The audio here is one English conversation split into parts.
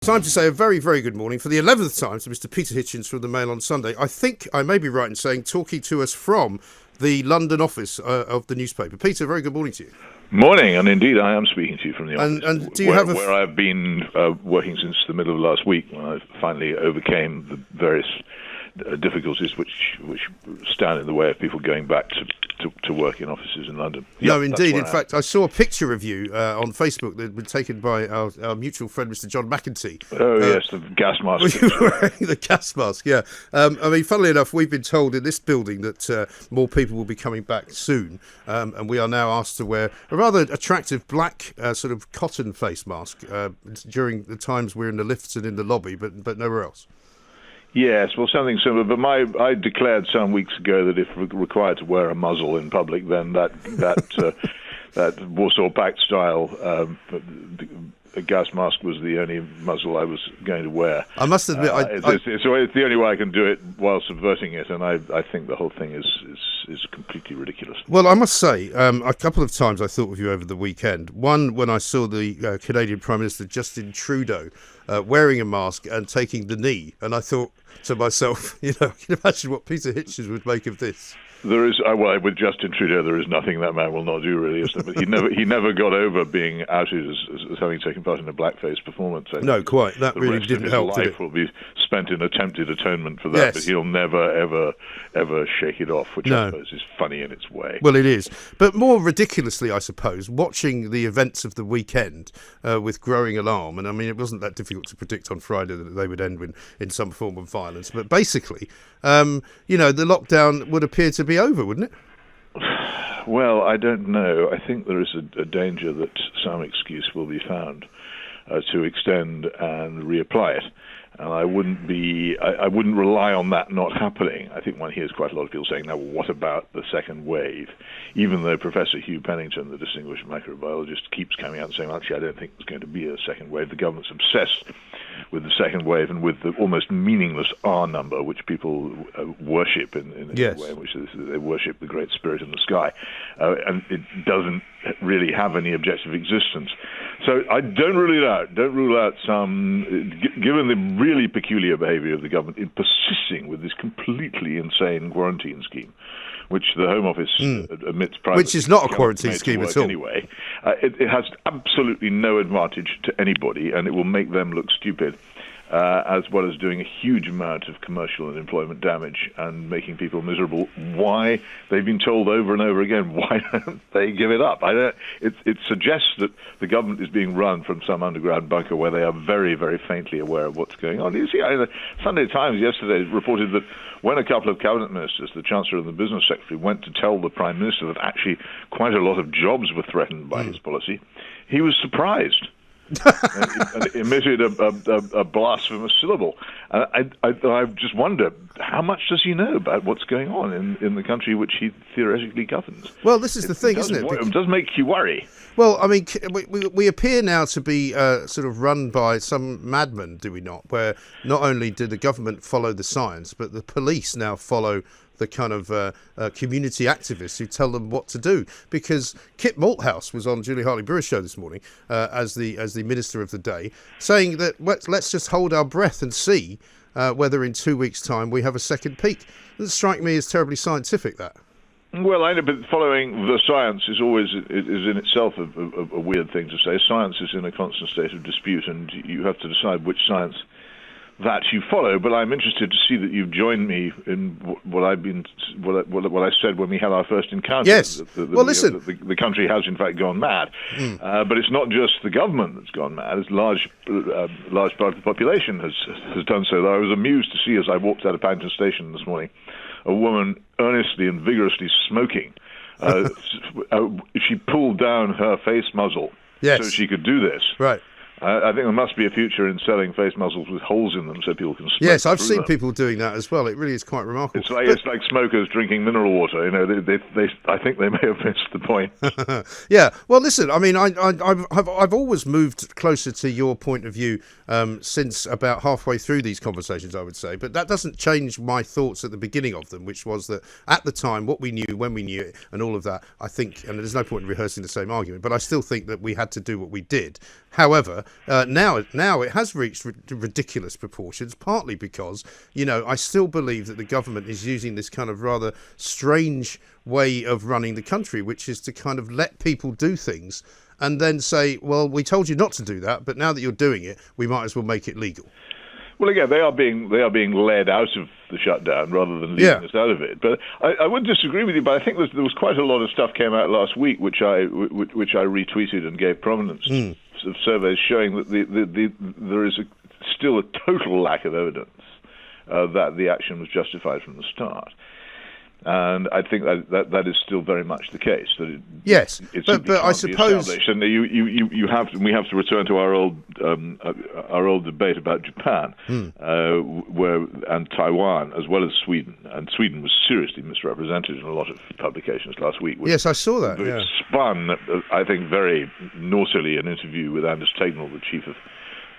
Time to say a very, very good morning for the 11th time to Mr. Peter Hitchens from the Mail on Sunday. I think I may be right in saying talking to us from the London office of the newspaper. Peter, very good morning to you. Morning, and indeed I am speaking to you from the office, and do you where I've been working since the middle of last week, when I finally overcame the various difficulties which stand in the way of people going back to work in offices in London. No, indeed. In fact, I saw a picture of you on Facebook that had been taken by our mutual friend, Mr. John McEntee. Oh, yes, the gas mask. Wearing the gas mask, yeah. I mean, funnily enough, we've been told in this building that more people will be coming back soon, and we are now asked to wear a rather attractive black sort of cotton face mask during the times we're in the lifts and in the lobby, but nowhere else. Yes, well, something similar. But I declared some weeks ago that if required to wear a muzzle in public, then that Warsaw Pact style gas mask was the only muzzle I was going to wear. I must admit, it's the only way I can do it while subverting it, and I think the whole thing is completely ridiculous. Well, I must say, a couple of times I thought of you over the weekend. One, when I saw the Canadian Prime Minister Justin Trudeau wearing a mask and taking the knee, and I thought to myself, I can imagine what Peter Hitchens would make of this. There is, with Justin Trudeau, there is nothing that man will not do, really. But he never got over being outed as having taken part in a blackface performance. No, quite. That really didn't help. His life will be spent in attempted atonement for that, yes. But he'll never, ever shake it off, which I suppose is funny in its way. Well, it is. But more ridiculously, I suppose, watching the events of the weekend with growing alarm, and I mean, it wasn't that difficult to predict on Friday that they would end in some form of violence, but basically, the lockdown would appear to be over, wouldn't it? Well, I don't know. I think there is a danger that some excuse will be found to extend and reapply it. And I wouldn't rely on that not happening. I think one hears quite a lot of people saying, now, what about the second wave? Even though Professor Hugh Pennington, the distinguished microbiologist, keeps coming out and saying, actually, I don't think there's going to be a second wave. The government's obsessed with the second wave and with the almost meaningless R number, which people worship in a way in which they worship the great spirit in the sky. And it doesn't really have any objective existence. So I don't rule out some, given the really peculiar behavior of the government in persisting with this completely insane quarantine scheme, which the Home Office admits privately. Which is not a quarantine scheme at all. Anyway, it has absolutely no advantage to anybody, and it will make them look stupid, as well as doing a huge amount of commercial and employment damage and making people miserable. Why? They've been told over and over again, why don't they give it up? It suggests that the government is being run from some underground bunker where they are very, very faintly aware of what's going on. You see, the Sunday Times yesterday reported that when a couple of cabinet ministers, the Chancellor and the Business Secretary, went to tell the Prime Minister that actually quite a lot of jobs were threatened by his policy, he was surprised. and emitted a blasphemous syllable. I just wonder, how much does he know about what's going on in the country which he theoretically governs? Well, this is the thing, isn't it? It does make you worry. Well, I mean, we appear now to be sort of run by some madman, do we not? Where not only do the government follow the science, but the police now follow the kind of community activists who tell them what to do. Because Kit Malthouse was on Julie Hartley-Brewer's show this morning as the Minister of the Day, saying that let's just hold our breath and see whether in 2 weeks' time we have a second peak. Doesn't strike me as terribly scientific, that. Well, I know, but following the science is in itself a weird thing to say. Science is in a constant state of dispute, and you have to decide which science that you follow. But I'm interested to see that you've joined me in what I said when we had our first encounter. Yes. Listen, the country has in fact gone mad, but it's not just the government that's gone mad. It's large part of the population has done so. Though I was amused to see, as I walked out of Paddington Station this morning, a woman earnestly and vigorously smoking. She pulled down her face muzzle so she could do this. Right. I think there must be a future in selling face muzzles with holes in them so people can smoke. Yes, I've seen people doing that as well. It really is quite remarkable. It's like smokers drinking mineral water. I think they may have missed the point. Yeah. Well, listen. I mean, I've always moved closer to your point of view since about halfway through these conversations, I would say. But that doesn't change my thoughts at the beginning of them, which was that at the time, what we knew, when we knew it, and all of that, I think, and there's no point in rehearsing the same argument, but I still think that we had to do what we did. However, now it has reached ridiculous proportions, partly because, I still believe that the government is using this kind of rather strange way of running the country, which is to kind of let people do things and then say, well, we told you not to do that, but now that you're doing it, we might as well make it legal. Well, again, they are being led out of the shutdown rather than leading us out of it. But I would disagree with you. But I think there was quite a lot of stuff came out last week, which I retweeted and gave prominence of surveys showing that there is still a total lack of evidence that the action was justified from the start. And I think that is still very much the case. That but I suppose, and we have to return to our old debate about Japan, and Taiwan as well as Sweden. And Sweden was seriously misrepresented in a lot of publications last week. Yes, I saw that. It spun, I think, very naughtily an interview with Anders Tegnell, the chief of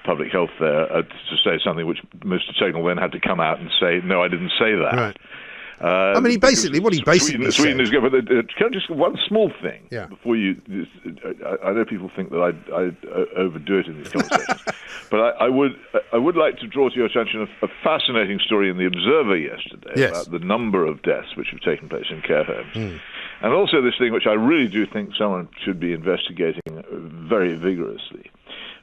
public health there, to say something which Mr. Tegnell then had to come out and say, "No, I didn't say that." Right. I mean, what he basically Sweden is good, but just one small thing before you. I know people think that I overdo it in these conversations, but I would like to draw to your attention a fascinating story in the Observer yesterday about the number of deaths which have taken place in care homes, and also this thing which I really do think someone should be investigating very vigorously.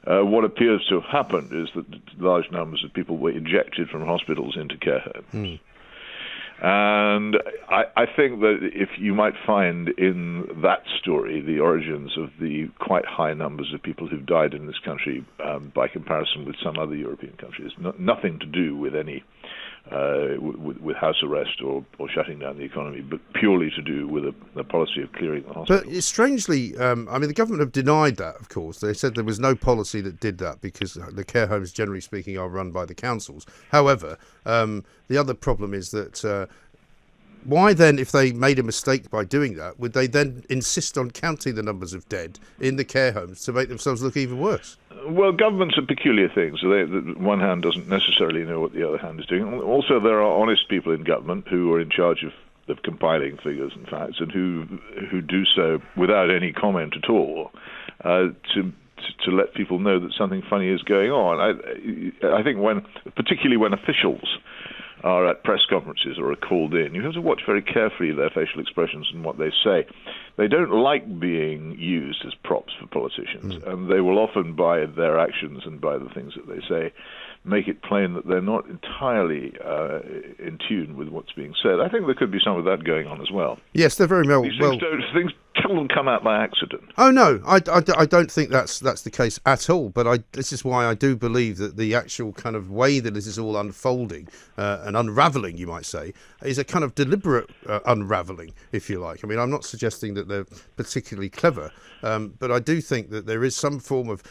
What appears to have happened is that large numbers of people were ejected from hospitals into care homes. And I think that if you might find in that story the origins of the quite high numbers of people who've died in this country by comparison with some other European countries, nothing to do with any with house arrest or shutting down the economy, but purely to do with a policy of clearing the hospitals. But strangely, the government have denied that, of course. They said there was no policy that did that because the care homes, generally speaking, are run by the councils. However, the other problem is that why then, if they made a mistake by doing that, would they then insist on counting the numbers of dead in the care homes to make themselves look even worse? Well, governments are peculiar things. So one hand doesn't necessarily know what the other hand is doing. Also, there are honest people in government who are in charge of compiling figures and facts, and who do so without any comment at all to let people know that something funny is going on. I think particularly when officials are at press conferences or are called in, you have to watch very carefully their facial expressions and what they say. They don't like being used as props for politicians, and they will often, by their actions and by the things that they say, make it plain that they're not entirely in tune with what's being said. I think there could be some of that going on as well. Yes, they're very well. Things seldom come out by accident. Oh no, I don't think that's the case at all. But this is why I do believe that the actual kind of way that this is all unfolding and unraveling, you might say, is a kind of deliberate unraveling, if you like. I mean, I'm not suggesting that they're particularly clever, but I do think that there is some form of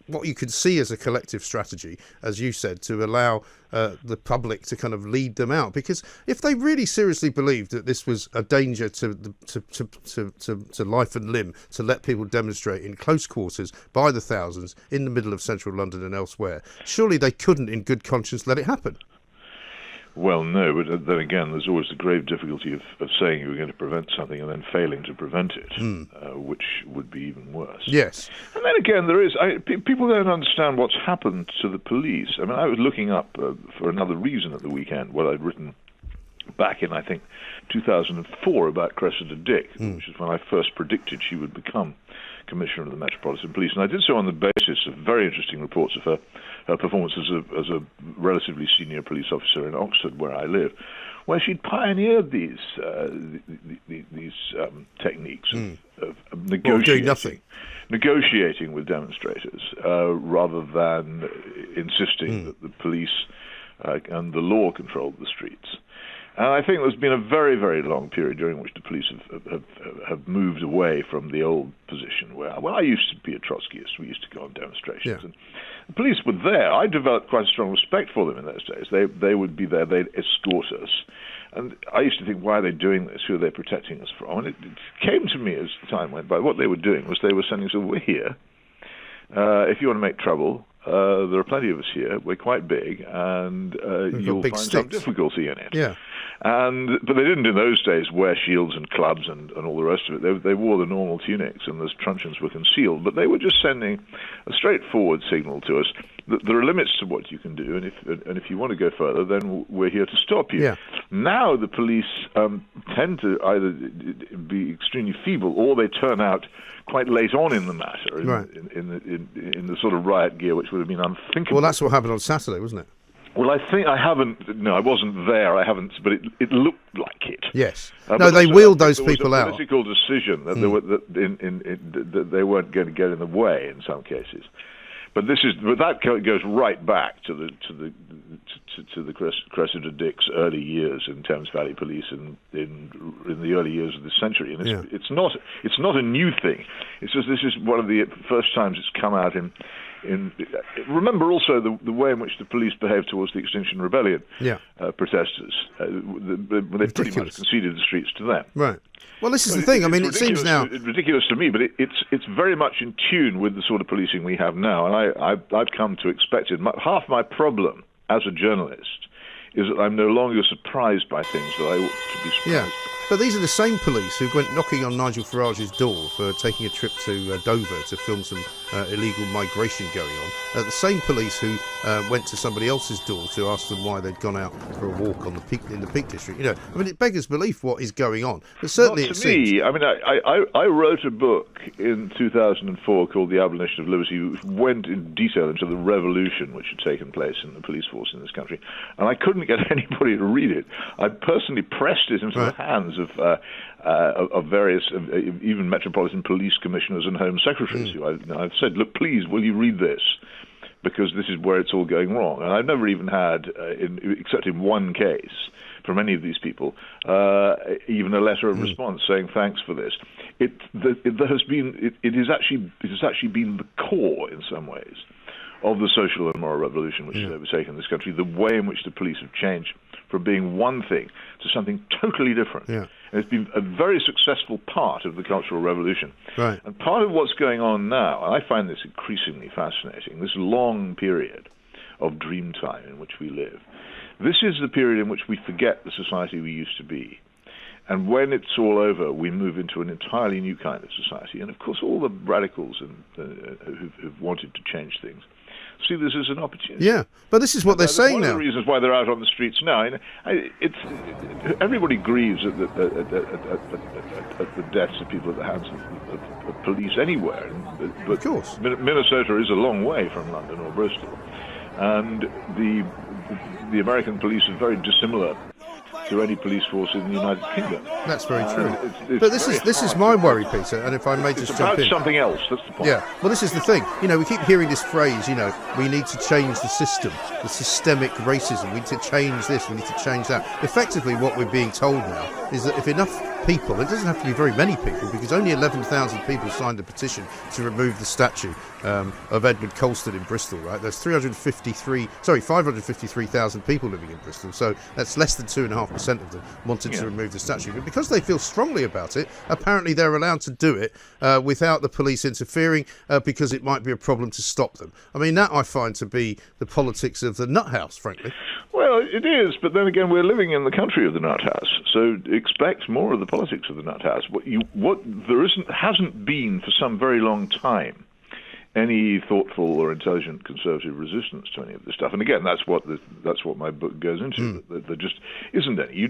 what you could see as a collective strategy, as you said, to allow the public to kind of lead them out. Because if they really seriously believed that this was a danger to life and limb, to let people demonstrate in close quarters by the thousands in the middle of central London and elsewhere, surely they couldn't in good conscience let it happen. Well, no, but then again, there's always the grave difficulty of saying you were going to prevent something and then failing to prevent it, which would be even worse. Yes. And then again, people don't understand what's happened to the police. I mean, I was looking up for another reason at the weekend what I'd written back in, I think, 2004 about Cressida Dick, which is when I first predicted she would become Commissioner of the Metropolitan Police. And I did so on the basis of very interesting reports of her performance as a relatively senior police officer in Oxford, where I live, where she'd pioneered these techniques of negotiating with demonstrators rather than insisting that the police and the law controlled the streets. And I think there's been a very, very long period during which the police have moved away from the old position where, I used to be a Trotskyist. We used to go on demonstrations. Yeah. And the police were there. I developed quite a strong respect for them in those days. They would be there. They'd escort us. And I used to think, why are they doing this? Who are they protecting us from? And it came to me as the time went by, what they were doing was they were saying, so we're here. If you want to make trouble, there are plenty of us here. We're quite big, and you'll find some difficulty in it. Yeah. But they didn't in those days wear shields and clubs and all the rest of it. They wore the normal tunics, and the truncheons were concealed. But they were just sending a straightforward signal to us that there are limits to what you can do, and if you want to go further, then we're here to stop you. Yeah. Now the police tend to either be extremely feeble, or they turn out quite late on in the matter, in the sort of riot gear, which would have been unthinkable. Well, that's what happened on Saturday, wasn't it? Well, I think I haven't. No, I wasn't there. I haven't, but it looked like it. Yes. No, they wheeled those people out. There was a political decision that that they weren't going to get in the way in some cases. But that goes right back to the Cressida Dick's early years in Thames Valley Police in the early years of this century, and it's not a new thing. It's just this is one of the first times it's come out in. Remember also the way in which the police behaved towards the Extinction Rebellion protesters. They pretty much conceded the streets to them. Right. Well, this is the thing. I mean, it seems now it's ridiculous to me, but it's very much in tune with the sort of policing we have now, and I've come to expect it. Half my problem as a journalist is that I'm no longer surprised by things that I ought to be surprised by. But these are the same police who went knocking on Nigel Farage's door for taking a trip to Dover to film some illegal migration going on. The same police who went to somebody else's door to ask them why they'd gone out for a walk on in the Peak District. You know, I mean, it beggars belief what is going on. But certainly it seems. I mean, I wrote a book in 2004 called The Abolition of Liberty, which went in detail into the revolution which had taken place in the police force in this country, and I couldn't get anybody to read it. I personally pressed it into the hands of various, even Metropolitan Police Commissioners and Home Secretaries, who I've said, look, please, will you read this? Because this is where it's all going wrong. And I've never even had, except in one case, from any of these people, even a letter of response saying thanks for this. It has actually been the core, in some ways, of the social and moral revolution which has overtaken this country, the way in which the police have changed from being one thing to something totally different. Yeah. And it's been a very successful part of the Cultural Revolution. Right. And part of what's going on now, and I find this increasingly fascinating, this long period of dream time in which we live, this is the period in which we forget the society we used to be. And when it's all over, we move into an entirely new kind of society. And, of course, all the radicals who've wanted to change things see this as an opportunity. Yeah, but this is what they're saying now. One of the reasons why they're out on the streets now. Everybody grieves at the deaths of people at the hands of police anywhere. But of course. Minnesota is a long way from London or Bristol. And the American police are very dissimilar to any police force in the United Kingdom. That's very true. But this is my worry, Peter, and if I may just jump in. It's about something else, that's the point. Yeah, well, this is the thing. You know, we keep hearing this phrase, you know, we need to change the system, the systemic racism, we need to change this, we need to change that. Effectively, what we're being told now is that if enough people, it doesn't have to be very many people, because only 11,000 people signed a petition to remove the statue of Edmund Colston in Bristol, right? There's 553,000 people living in Bristol, so that's less than 2.5% of them wanted to remove the statue. But because they feel strongly about it, apparently they're allowed to do it without the police interfering, because it might be a problem to stop them. I mean, that I find to be the politics of the nuthouse, frankly. Well, it is, but then again, we're living in the country of the nuthouse, so expect more of the politics of the nuthouse. Hasn't been for some very long time any thoughtful or intelligent conservative resistance to any of this stuff. And again, that's what my book goes into. There just isn't any.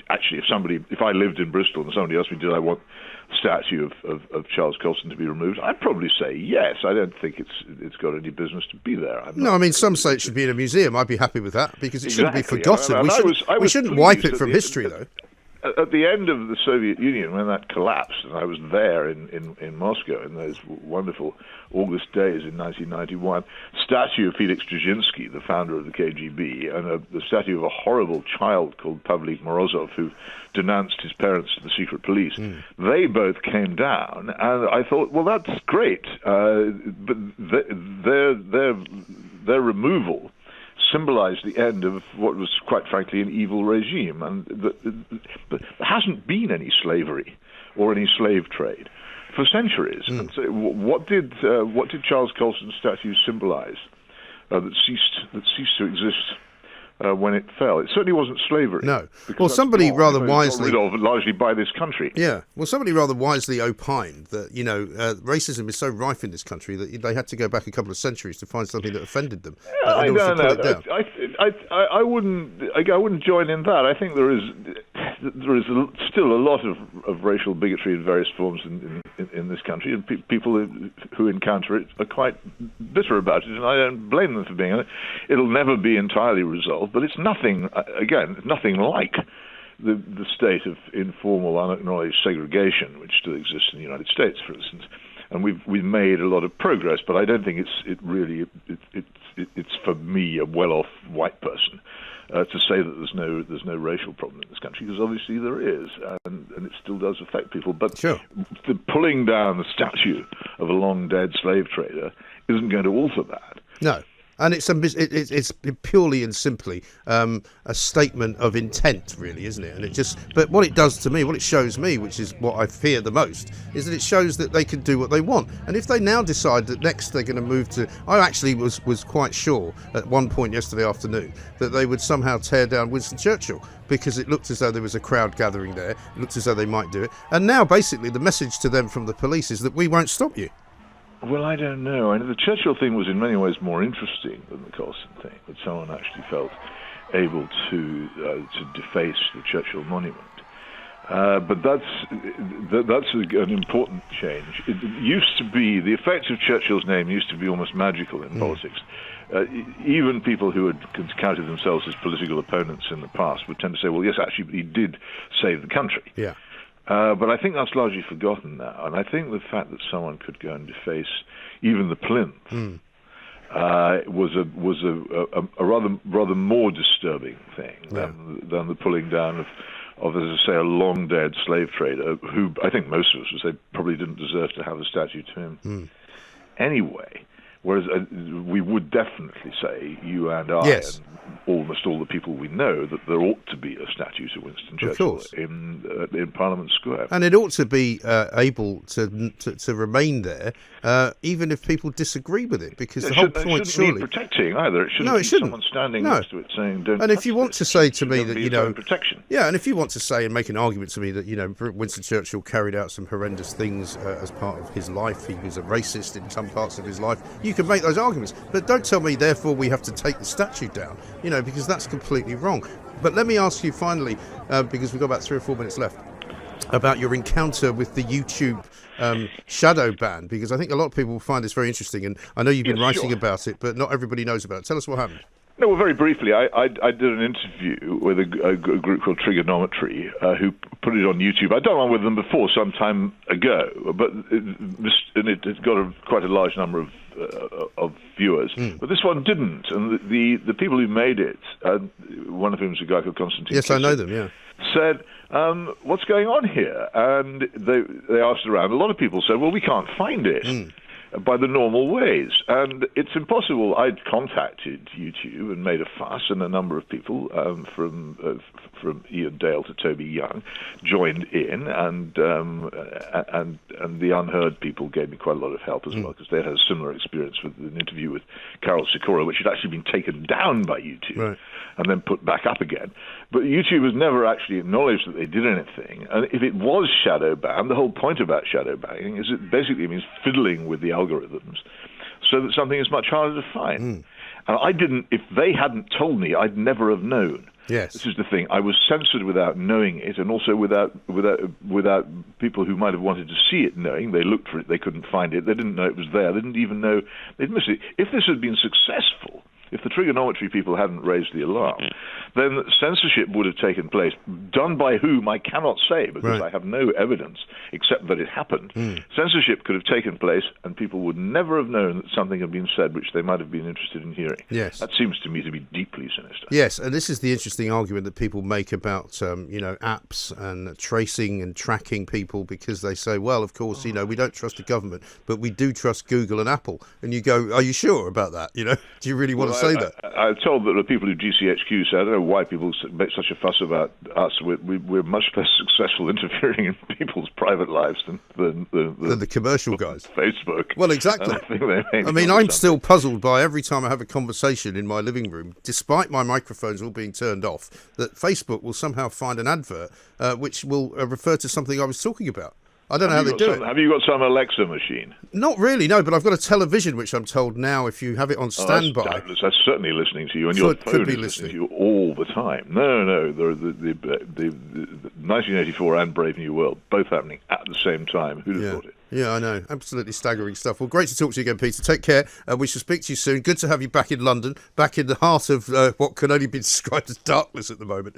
Actually, if I lived in Bristol and somebody asked me, did I want the statue of Charles Colston to be removed, I'd probably say yes. I don't think it's got any business to be there. No, I mean, some say it should be in a museum. I'd be happy with that, because it shouldn't be forgotten. We shouldn't wipe it from history, though. At the end of the Soviet Union, when that collapsed, and I was there in Moscow in those wonderful August days in 1991, statue of Felix Dzerzhinsky, the founder of the KGB, and the statue of a horrible child called Pavlik Morozov, who denounced his parents to the secret police. They both came down, and I thought, well, that's great, but their removal symbolized the end of what was, quite frankly, an evil regime. And there hasn't been any slavery or any slave trade for centuries. And so what did Charles Colston's statue symbolize that ceased to exist when it fell. It certainly wasn't slavery. No. Well, somebody rather wisely... got rid of largely by this country. Yeah. Well, somebody rather wisely opined that, racism is so rife in this country that they had to go back a couple of centuries to find something that offended them. I don't know. I wouldn't join in that. I think there is still a lot of racial bigotry in various forms in this country, and people who encounter it are quite bitter about it, and I don't blame them for being it. It'll never be entirely resolved, but it's nothing like the state of informal, unacknowledged segregation which still exists in the United States, for instance. And we've made a lot of progress, but I don't think it's for me, a well-off white person, to say that there's no racial problem in this country, because obviously there is, and it still does affect people. But sure, the pulling down the statue of a long-dead slave trader isn't going to alter that. No. And it's purely and simply a statement of intent, really, isn't it? And but what it does to me, what it shows me, which is what I fear the most, is that it shows that they can do what they want. And if they now decide that next they're going to move to, I actually was quite sure at one point yesterday afternoon that they would somehow tear down Winston Churchill, because it looked as though there was a crowd gathering there. It looked as though they might do it. And now, basically, the message to them from the police is that we won't stop you. Well, I don't know. The Churchill thing was in many ways more interesting than the Colston thing, that someone actually felt able to deface the Churchill monument. But that's an important change. It used to be, the effect of Churchill's name used to be almost magical in politics. Even people who had counted themselves as political opponents in the past would tend to say, well, yes, actually, he did save the country. Yeah. But I think that's largely forgotten now, and I think the fact that someone could go and deface even the plinth was a rather more disturbing thing than the pulling down of, as I say, a long dead slave trader who I think most of us would say probably didn't deserve to have a statue to him anyway. Whereas we would definitely say, you and I, yes, and almost all the people we know, that there ought to be a statue to Winston Churchill in Parliament Square. And it ought to be able to remain there, even if people disagree with it, because the whole point, surely, need protecting either. It shouldn't be someone standing next to it saying, "Don't." And if you want to say to me that protection. Yeah, and if you want to say and make an argument to me that Winston Churchill carried out some horrendous things as part of his life, he was a racist in some parts of his life, you can make those arguments, but don't tell me therefore we have to take the statue down, because that's completely wrong. But let me ask you finally, because we've got about 3 or 4 minutes left, about your encounter with the YouTube shadow ban, because I think a lot of people will find this very interesting, and I know you've been writing about it, but not everybody knows about it. Tell us what happened. No, well, very briefly, I did an interview with a group called Trigonometry, who put it on YouTube. I'd done one with them before, some time ago, but it got quite a large number of viewers. But this one didn't, and the people who made it, one of whom is a guy called Constantine. Yes, I know them. Yeah. Said, what's going on here? And they asked around. A lot of people said, well, we can't find it by the normal ways. And it's impossible. I'd contacted YouTube and made a fuss, and a number of people from Ian Dale to Toby Young joined in, and the Unheard people gave me quite a lot of help as well, because they had a similar experience with an interview with Carol Sikora, which had actually been taken down by YouTube and then put back up again. But YouTube has never actually acknowledged that they did anything. And if it was shadow banned, the whole point about shadow banning is it basically means fiddling with the algorithms so that something is much harder to find. And if they hadn't told me, I'd never have known. Yes. This is the thing. I was censored without knowing it, and also without people who might have wanted to see it knowing. They looked for it, they couldn't find it, they didn't know it was there, they didn't even know they'd missed it. If this had been successful, if the Trigonometry people hadn't raised the alarm, then censorship would have taken place. Done by whom, I cannot say, because I have no evidence except that it happened. Censorship could have taken place, and people would never have known that something had been said which they might have been interested in hearing. Yes. That seems to me to be deeply sinister. Yes, and this is the interesting argument that people make about, apps and tracing and tracking people, because they say, well, of course, we don't trust the government, but we do trust Google and Apple. And you go, are you sure about that? Do you really want to say that. I'm told that the people who GCHQ say, I don't know why people make such a fuss about us. We're much less successful interfering in people's private lives than the commercial guys. Facebook. Well, exactly. I mean, I'm still puzzled by every time I have a conversation in my living room, despite my microphones all being turned off, that Facebook will somehow find an advert which will refer to something I was talking about. I don't know how they do it. Have you got some Alexa machine? Not really, no, but I've got a television which I'm told now if you have it on standby... That's certainly listening to you, and your phone is listening to you all the time. No, the 1984 and Brave New World, both happening at the same time. Who'd have thought it? Yeah, I know. Absolutely staggering stuff. Well, great to talk to you again, Peter. Take care. We shall speak to you soon. Good to have you back in London, back in the heart of what can only be described as darkness at the moment.